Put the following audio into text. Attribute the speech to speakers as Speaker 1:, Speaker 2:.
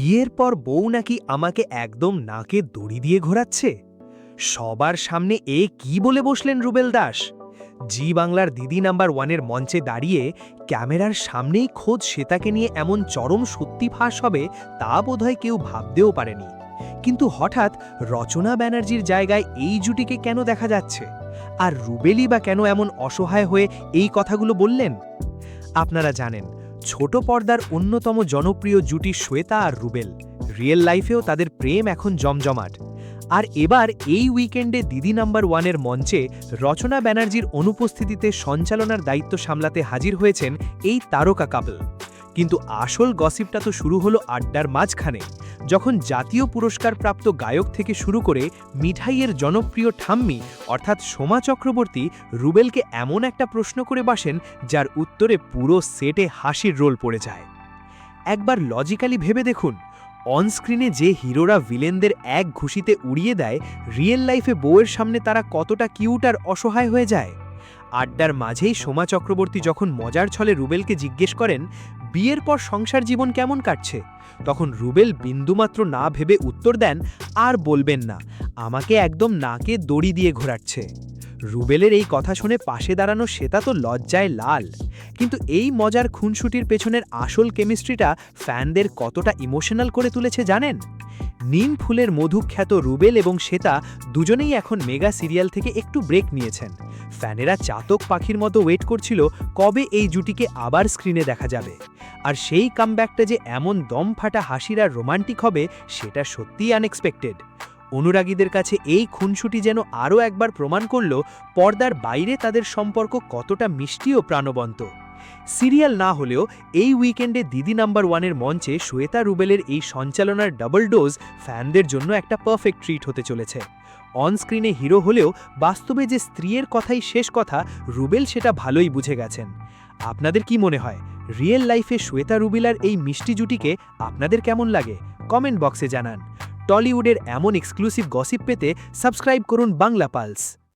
Speaker 1: বিয়ের পর বউ নাকি আমাকে একদম নাকে দড়ি দিয়ে ঘোরাচ্ছে। সবার সামনে কি বলে বসলেন রুবেল দাস? জি বাংলার দিদি নাম্বার ওয়ানের মঞ্চে দাঁড়িয়ে ক্যামেরার সামনেই খোদ শ্বেতাকে নিয়ে এমন চরম সত্যি ফাঁস হবে তা বোধহয় কেউ ভাবতেও পারেনি। কিন্তু হঠাৎ রচনা ব্যানার্জির জায়গায় এই জুটিকে কেন দেখা যাচ্ছে? আর রুবেলই বা কেন এমন অসহায় হয়ে এই কথাগুলো বললেন? আপনারা জানেন, ছোট পর্দার অন্যতম জনপ্রিয় জুটি শ্বেতা আর রুবেল। রিয়েল লাইফেও তাদের প্রেম এখন জমজমাট। আর এবার এই উইকেন্ডে দিদি নাম্বার ওয়ানের মঞ্চে রচনা ব্যানার্জির অনুপস্থিতিতে সঞ্চালনার দায়িত্ব সামলাতে হাজির হয়েছেন এই তারকা কাপল। কিন্তু আসল গসিপটা তো শুরু হলো আড্ডার মাঝখানে, যখন জাতীয় পুরস্কারপ্রাপ্ত গায়ক থেকে শুরু করে মিঠাইয়ের জনপ্রিয় ঠাম্মি অর্থাৎ সোমা চক্রবর্তী রুবেলকে এমন একটা প্রশ্ন করে বসেন যার উত্তরে পুরো সেটে হাসির রোল পড়ে যায়। একবার লজিক্যালি ভেবে দেখুন, অনস্ক্রিনে যে হিরোরা ভিলেনদের এক ঘুষিতে উড়িয়ে দেয়, রিয়েল লাইফে বউয়ের সামনে তারা কতটা কিউট আর অসহায় হয়ে যায়। আড্ডার মাঝেই সোমা চক্রবর্তী যখন মজার ছলে রুবেলকে জিজ্ঞেস করেন বিয়ের পর সংসার জীবন কেমন কাটছে, তখন রুবেল বিন্দুমাত্র না ভেবে উত্তর দেন, আর বলবেন না, আমাকে একদম নাকে দড়ি দিয়ে ঘোরাচ্ছে। রুবেলের এই কথা শুনে পাশে দাঁড়ানো শ্বেতা তো লজ্জায় লাল। কিন্তু এই মজার খুনসুটির পেছনের আসল কেমিস্ট্রিটা ফ্যানদের কতটা ইমোশনাল করে তুলেছে জানেন? নিম ফুলের মধুখ্যাত রুবেল এবং শ্বেতা দুজনেই এখন মেগা সিরিয়াল থেকে একটু ব্রেক নিয়েছেন। ফ্যানেরা চাতক পাখির মতো ওয়েট করছিল কবে এই জুটিকে আবার স্ক্রিনে দেখা যাবে। আর সেই কামব্যাকটা যে এমন দম ফাটা হাসির আর রোমান্টিক হবে সেটা সত্যিই আনএক্সপেক্টেড। অনুরাগীদের কাছে এই খুনসুটি যেন আরও একবার প্রমাণ করল পর্দার বাইরে তাদের সম্পর্ক কতটা মিষ্টি ও প্রাণবন্ত। সিরিয়াল না হলেও এই উইকেন্ডে দিদি নাম্বার ওয়ানের মঞ্চে শ্বেতা রুবেলের এই সঞ্চালনার ডাবল ডোজ ফ্যানদের জন্য একটা পারফেক্ট ট্রিট হতে চলেছে। অনস্ক্রিনে হিরো হলেও বাস্তবে যে স্ত্রীর কথাই শেষ কথা, রুবেল সেটা ভালোই বুঝে গেছেন। আপনাদের কি মনে হয়, রিয়েল লাইফে শ্বেতা রুবেলার এই মিষ্টি জুটিকে আপনাদের কেমন লাগে? কমেন্ট বক্সে জানান। টলিউডের এমন এক্সক্লুসিভ গসিপ পেতে সাবস্ক্রাইব করুন বাংলা পালস।